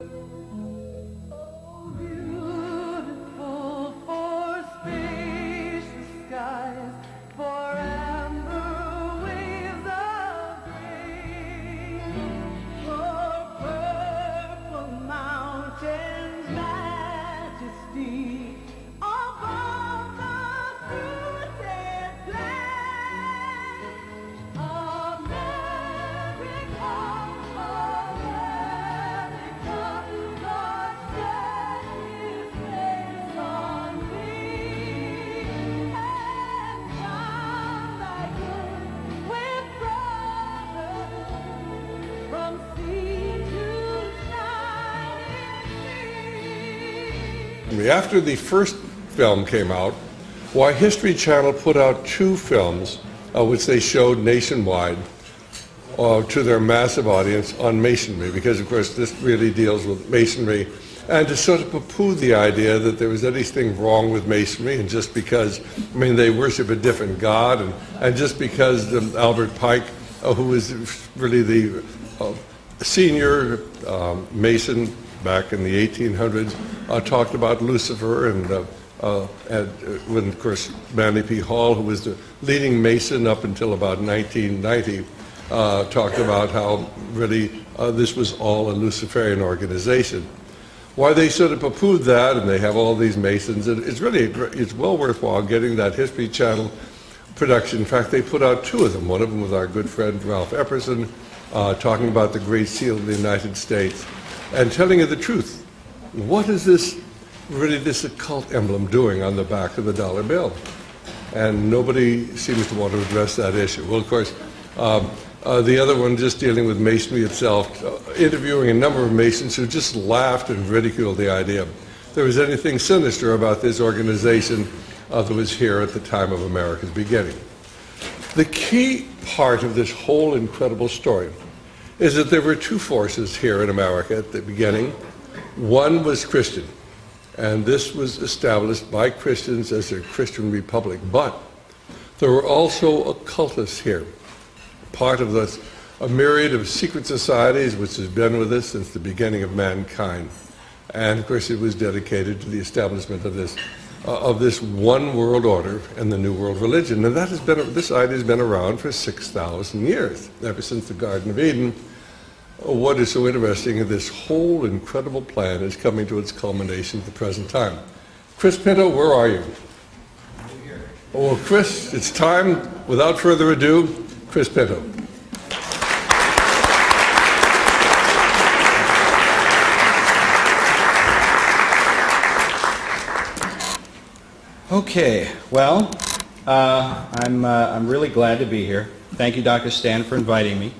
Beautiful for spacious skies, for amber waves of grain, for purple mountains' majesty above the fruited plain. America, America, God set His face on thee, and shine thy good with brothers from sea to shining sea. After the first film came out, why History Channel put out two films, which they showed nationwide to their massive audience on masonry, because of course this really deals with masonry, and to sort of poo-poo the idea that there was anything wrong with masonry, and just because, I mean, they worship a different god, and just because Albert Pike, who was really the senior Mason back in the 1800s, talked about Lucifer, and when, of course, Manly P. Hall, who was the leading Mason up until about 1990, talked about how really this was all a Luciferian organization. Why they sort of poo-pooed that, and they have all these Masons, and it's well worthwhile getting that History Channel production. In fact, they put out two of them. One of them with our good friend Ralph Epperson, talking about the Great Seal of the United States, and telling you the truth. What is this, really this occult emblem doing on the back of the dollar bill? And nobody seems to want to address that issue. Well, of course, the other one just dealing with Masonry itself, interviewing a number of Masons who just laughed and ridiculed the idea there was anything sinister about this organization that was here at the time of America's beginning. The key part of this whole incredible story is that there were two forces here in America at the beginning. One was Christian, and this was established by Christians as a Christian republic, but there were also occultists here, part of a myriad of secret societies which has been with us since the beginning of mankind. And of course it was dedicated to the establishment of this one world order and the New World Religion. And this idea has been around for 6,000 years, ever since the Garden of Eden. What is so interesting is this whole incredible plan is coming to its culmination at the present time. Chris Pinto, where are you? I'm here. Oh, well, Chris, it's time, without further ado, Chris Pinto. Okay, well, I'm really glad to be here. Thank you, Dr. Stan, for inviting me.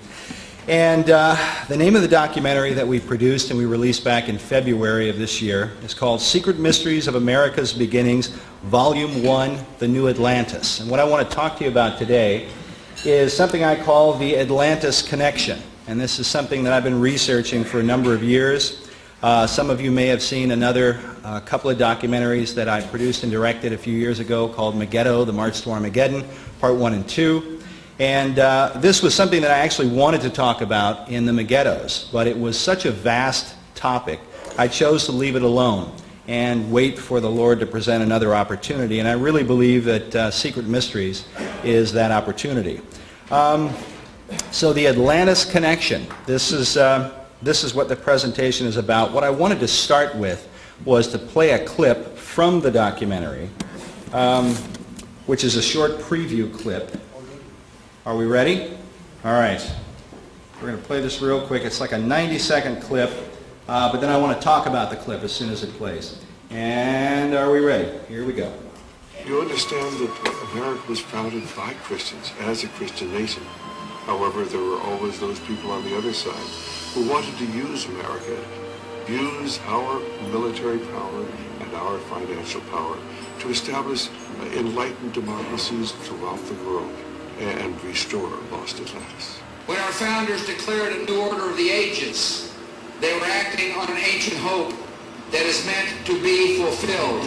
And the name of the documentary that we produced and we released back in February of this year is called Secret Mysteries of America's Beginnings, Volume 1, The New Atlantis. And what I want to talk to you about today is something I call the Atlantis connection. And this is something that I've been researching for a number of years. Some of you may have seen another couple of documentaries that I produced and directed a few years ago called Megiddo, The March to Armageddon, Part 1 and 2. And this was something that I actually wanted to talk about in the Megiddos, but it was such a vast topic, I chose to leave it alone and wait for the Lord to present another opportunity. And I really believe that Secret Mysteries is that opportunity. So the Atlantis connection, this is what the presentation is about. What I wanted to start with was to play a clip from the documentary, which is a short preview clip. Are we ready? All right. We're going to play this real quick. It's like a 90-second clip, but then I want to talk about the clip as soon as it plays. And are we ready? Here we go. You understand that America was founded by Christians as a Christian nation. However, there were always those people on the other side who wanted to use America, use our military power and our financial power to establish enlightened democracies throughout the world and restore lost Atlantis. When our founders declared a new order of the ages, they were acting on an ancient hope that is meant to be fulfilled.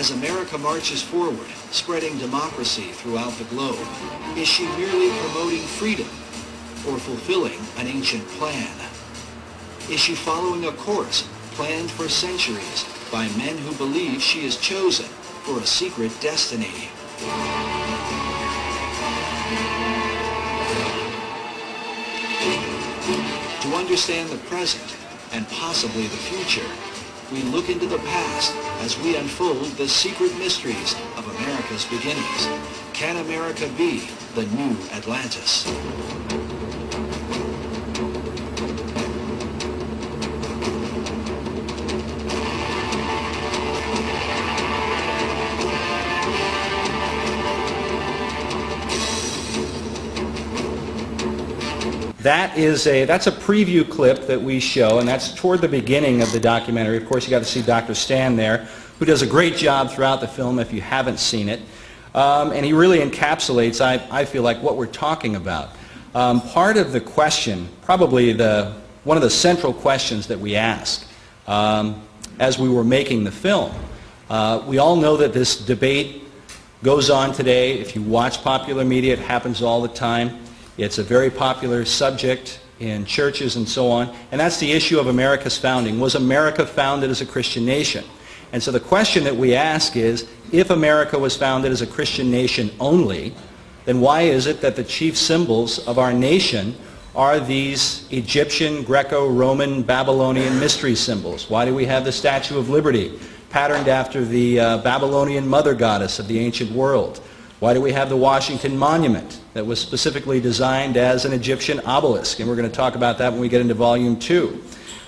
As America marches forward, spreading democracy throughout the globe, is she merely promoting freedom or fulfilling an ancient plan? Is she following a course planned for centuries by men who believe she is chosen for a secret destiny? To understand the present and possibly the future, we look into the past as we unfold the secret mysteries of America's beginnings. Can America be the new Atlantis? That's a preview clip that we show, and that's toward the beginning of the documentary. Of course, you got to see Dr. Stan there, who does a great job throughout the film if you haven't seen it. And he really encapsulates, I feel like, what we're talking about. Part of the question, probably one of the central questions that we asked as we were making the film. We all know that this debate goes on today. If you watch popular media, it happens all the time. It's a very popular subject in churches and so on, and that's the issue of America's founding. Was America founded as a Christian nation? And so the question that we ask is, if America was founded as a Christian nation only, then why is it that the chief symbols of our nation are these Egyptian, Greco-Roman, Babylonian mystery symbols? Why do we have the Statue of Liberty, patterned after the Babylonian mother goddess of the ancient world? Why do we have the Washington Monument that was specifically designed as an Egyptian obelisk? And we're going to talk about that when we get into Volume 2.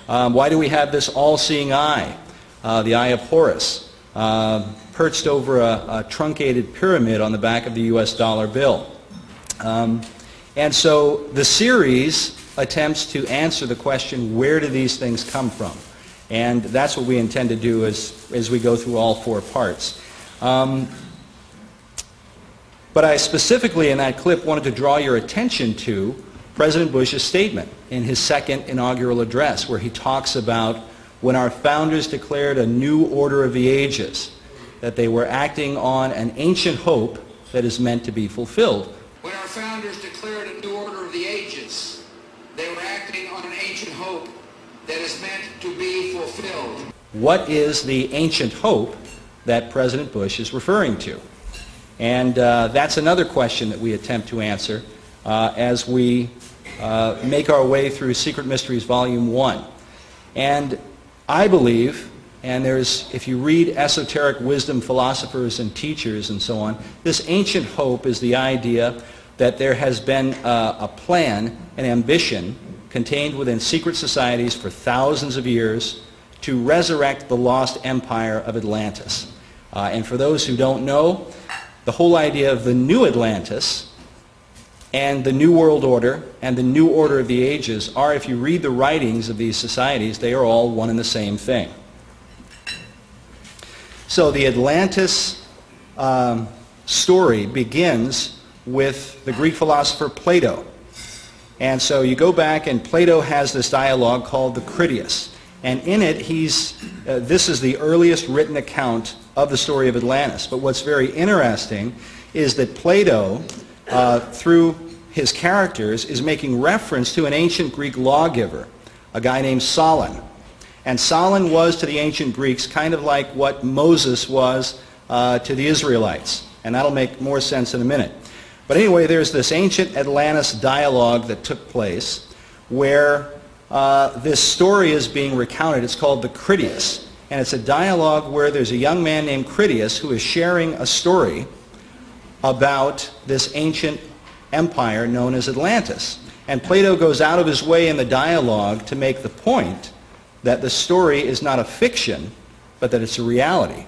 Why do we have this all-seeing eye, the Eye of Horus, perched over a truncated pyramid on the back of the U.S. dollar bill? And so the series attempts to answer the question, where do these things come from? And that's what we intend to do as we go through all 4 parts. But I specifically in that clip wanted to draw your attention to President Bush's statement in his second inaugural address, where he talks about when our founders declared a new order of the ages, that they were acting on an ancient hope that is meant to be fulfilled. When our founders declared a new order of the ages, they were acting on an ancient hope that is meant to be fulfilled. What is the ancient hope that President Bush is referring to? And that's another question that we attempt to answer as we make our way through Secret Mysteries Volume 1. And I believe, and if you read esoteric wisdom philosophers and teachers and so on, this ancient hope is the idea that there has been a plan, an ambition, contained within secret societies for thousands of years to resurrect the lost empire of Atlantis. And for those who don't know, the whole idea of the new Atlantis and the New World Order and the New Order of the Ages are, if you read the writings of these societies, they are all one and the same thing. So the Atlantis story begins with the Greek philosopher Plato. And so you go back and Plato has this dialogue called the Critias. And in it, this is the earliest written account of the story of Atlantis. But what's very interesting is that Plato, through his characters, is making reference to an ancient Greek lawgiver, a guy named Solon. And Solon was to the ancient Greeks kind of like what Moses was to the Israelites. And that'll make more sense in a minute. But anyway, there's this ancient Atlantis dialogue that took place where this story is being recounted. It's called the Critias. And it's a dialogue where there's a young man named Critias who is sharing a story about this ancient empire known as Atlantis. And Plato goes out of his way in the dialogue to make the point that the story is not a fiction, but that it's a reality.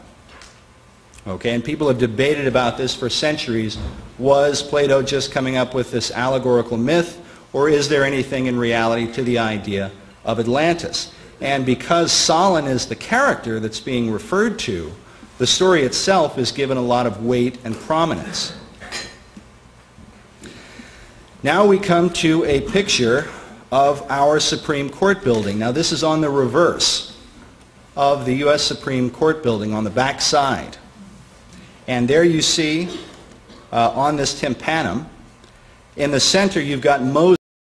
Okay, and people have debated about this for centuries. Was Plato just coming up with this allegorical myth, or is there anything in reality to the idea of Atlantis? And because Solon is the character that's being referred to, the story itself is given a lot of weight and prominence. Now we come to a picture of our Supreme Court building. Now this is on the reverse of the U.S. Supreme Court building, on the back side. And there you see on this tympanum, in the center you've got Moses.